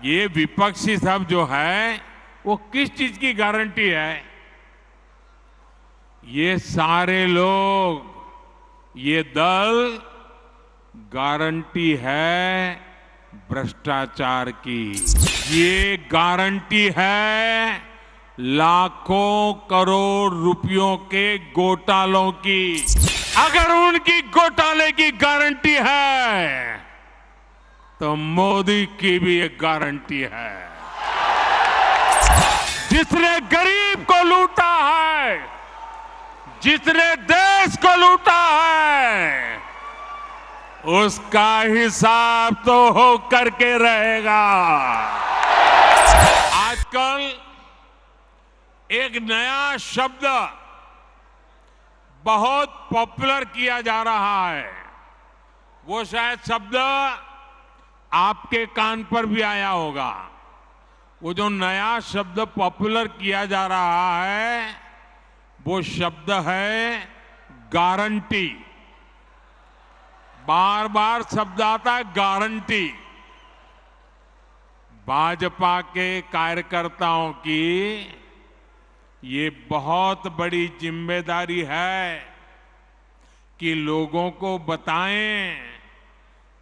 ये विपक्षी सब जो है वो किस चीज की गारंटी है? ये सारे लोग, ये दल गारंटी है भ्रष्टाचार की। ये गारंटी है लाखों करोड़ रुपयों के घोटालों की। अगर उनकी घोटाले की गारंटी है तो मोदी की भी एक गारंटी है। जिसने गरीब को लूटा है, जिसने देश को लूटा है, उसका हिसाब तो हो करके रहेगा। आजकल एक नया शब्द बहुत पॉपुलर किया जा रहा है। वो शायद शब्द आपके कान पर भी आया होगा। वो जो नया शब्द पॉपुलर किया जा रहा है वो शब्द है गारंटी। बार बार शब्द आता है गारंटी। भाजपा के कार्यकर्ताओं की ये बहुत बड़ी जिम्मेदारी है कि लोगों को बताएं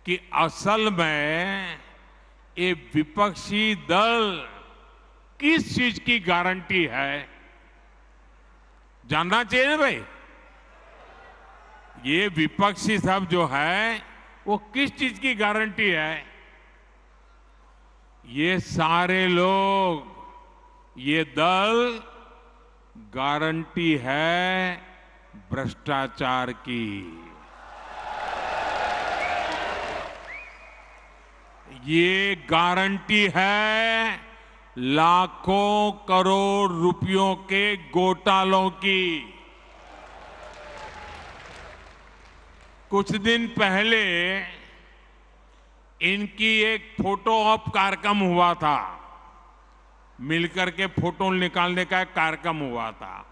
कि असल में ये विपक्षी दल किस चीज की गारंटी है। जानना चाहिए ना भाई, ये विपक्षी सब जो है वो किस चीज की गारंटी है? ये सारे लोग, ये दल गारंटी है भ्रष्टाचार की। ये गारंटी है लाखों करोड़ रुपयों के घोटालों की। कुछ दिन पहले इनकी एक फोटो ऑप कार्यक्रम हुआ था। मिलकर के फोटो निकालने का एक कार्यक्रम हुआ था।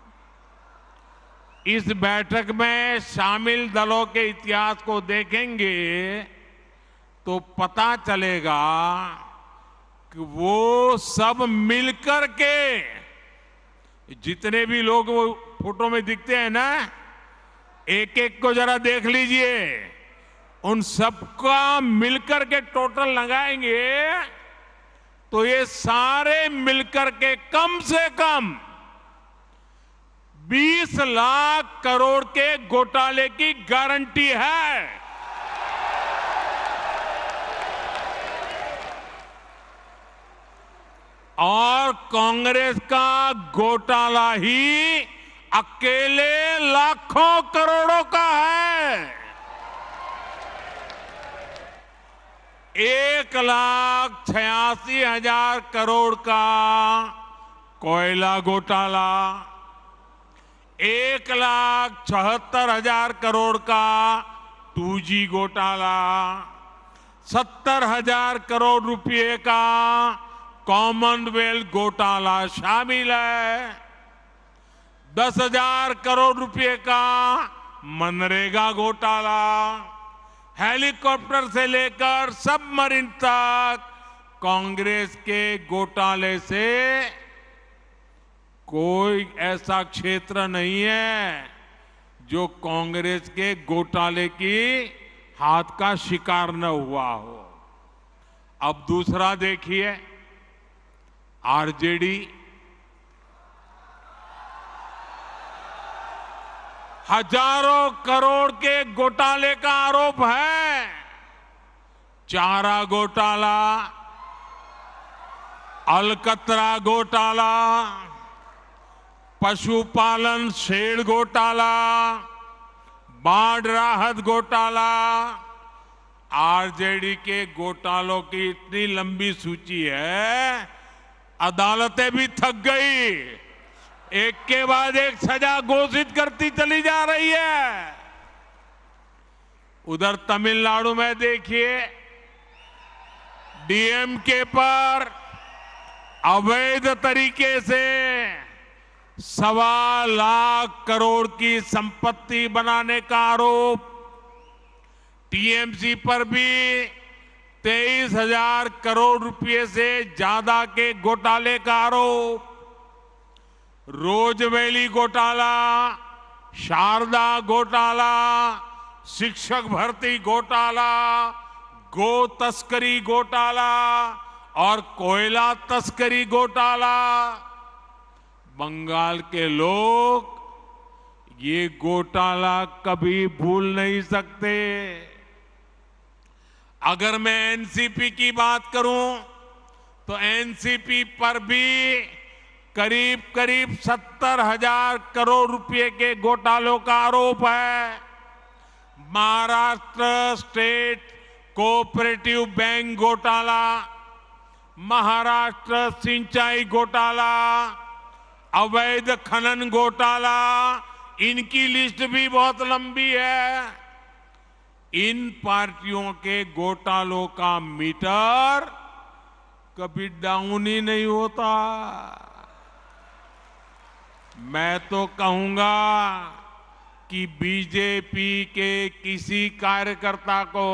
इस बैठक में शामिल दलों के इतिहास को देखेंगे तो पता चलेगा कि वो सब मिलकर के, जितने भी लोग वो फोटो में दिखते हैं ना, एक एक को जरा देख लीजिए। उन सबका मिलकर के टोटल लगाएंगे तो ये सारे मिलकर के कम से कम 20 लाख करोड़ के घोटाले की गारंटी है। और कांग्रेस का घोटाला ही अकेले लाखों करोड़ों का है। 1,86,000 करोड़ का कोयला घोटाला, 1,76,000 करोड़ का 2G घोटाला, 70,000 करोड़ रुपए का कॉमनवेल्थ घोटाला शामिल है, 10,000 करोड़ रुपए का मनरेगा घोटाला, हेलीकॉप्टर से लेकर सबमरीन तक कांग्रेस के घोटाले से कोई ऐसा क्षेत्र नहीं है जो कांग्रेस के घोटाले की हाथ का शिकार न हुआ हो। अब दूसरा देखिए, आरजेडी हजारों करोड़ के घोटाले का आरोप है। चारा घोटाला, अलकतरा घोटाला, पशुपालन शेड घोटाला, बाढ़ राहत घोटाला। आरजेडी के घोटालों की इतनी लंबी सूची है, अदालतें भी थक गई। एक के बाद एक सजा घोषित करती चली जा रही है। उधर तमिलनाडु में देखिए, डीएमके पर अवैध तरीके से 1.25 लाख करोड़ की संपत्ति बनाने का आरोप, टीएमसी पर भी 23,000 करोड़ रुपए से ज्यादा के घोटाले का आरोप, रोजवेली घोटाला, शारदा घोटाला, शिक्षक भर्ती घोटाला, गो तस्करी घोटाला और कोयला तस्करी घोटाला। बंगाल के लोग ये घोटाला कभी भूल नहीं सकते। अगर मैं एनसीपी की बात करूं तो एनसीपी पर भी करीब करीब 70,000 करोड़ रुपए के घोटालों का आरोप है। महाराष्ट्र स्टेट कोऑपरेटिव बैंक घोटाला, महाराष्ट्र सिंचाई घोटाला, अवैध खनन घोटाला, इनकी लिस्ट भी बहुत लंबी है। इन पार्टियों के घोटालों का मीटर कभी डाउन ही नहीं होता। मैं तो कहूंगा कि बीजेपी के किसी कार्यकर्ता को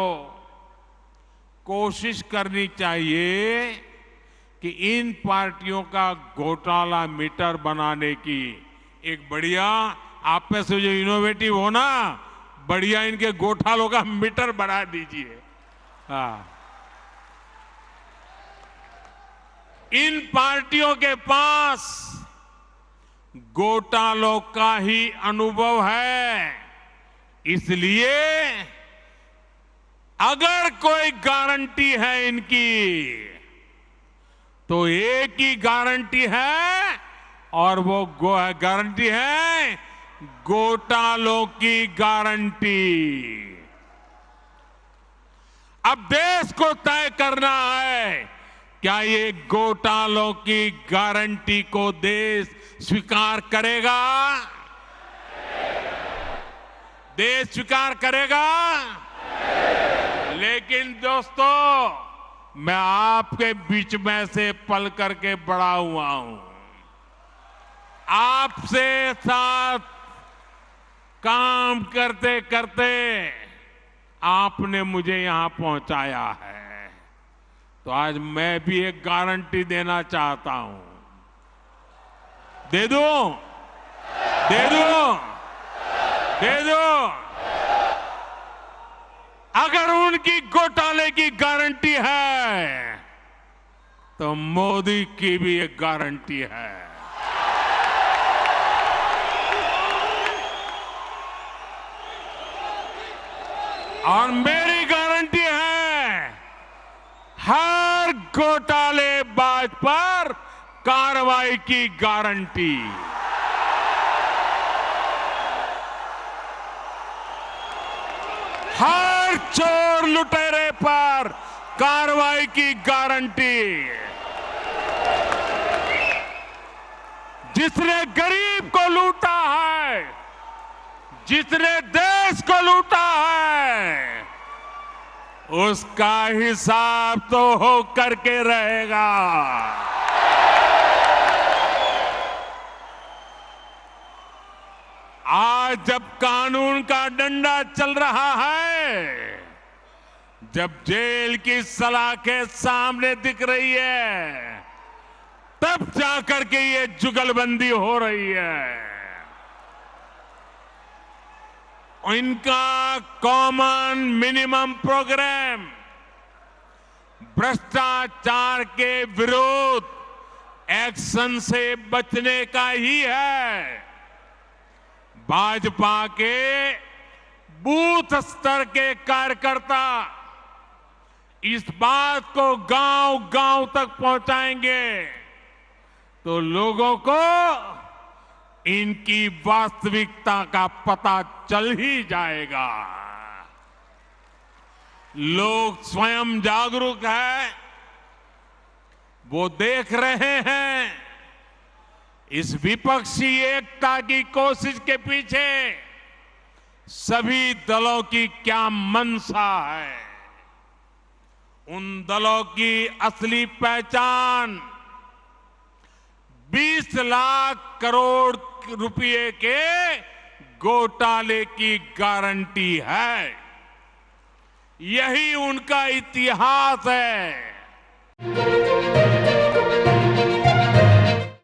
कोशिश करनी चाहिए कि इन पार्टियों का घोटाला मीटर बनाने की एक बढ़िया, आप में से जो इनोवेटिव हो ना, बढ़िया इनके घोटालों का मीटर बना दीजिए। हाँ, इन पार्टियों के पास घोटालों का ही अनुभव है, इसलिए अगर कोई गारंटी है इनकी तो एक ही गारंटी है और वो गारंटी है घोटालों की गारंटी। अब देश को तय करना है क्या ये घोटालों की गारंटी को देश स्वीकार करेगा? देश स्वीकार करेगा? लेकिन दोस्तों, मैं आपके बीच में से पल करके बड़ा हुआ हूं, आपसे साथ काम करते करते आपने मुझे यहां पहुंचाया है, तो आज मैं भी एक गारंटी देना चाहता हूं। दे दूं? दे दूं? दे दूं? अगर उनकी घोटाले की गारंटी है तो मोदी की भी एक गारंटी है। और मेरी गारंटी है हर घोटालेबाज पर कार्रवाई की गारंटी। हर चोर लुटेरे पर कार्रवाई की गारंटी। जिसने गरीब को लूटा है, जिसने देश को लूटा है, उसका हिसाब तो हो करके रहेगा। आज जब कानून का डंडा चल रहा है, जब जेल की सलाखें सामने दिख रही है, तब जाकर के ये जुगलबंदी हो रही है। इनका कॉमन मिनिमम प्रोग्राम भ्रष्टाचार के विरुद्ध एक्शन से बचने का ही है। भाजपा के बूथ स्तर के कार्यकर्ता इस बात को गांव-गांव तक पहुंचाएंगे तो लोगों को इनकी वास्तविकता का पता चल ही जाएगा। लोग स्वयं जागरूक हैं, वो देख रहे हैं इस विपक्षी एकता की कोशिश के पीछे सभी दलों की क्या मंशा है। उन दलों की असली पहचान 20 लाख करोड़ रुपए के घोटाले की गारंटी है। यही उनका इतिहास है।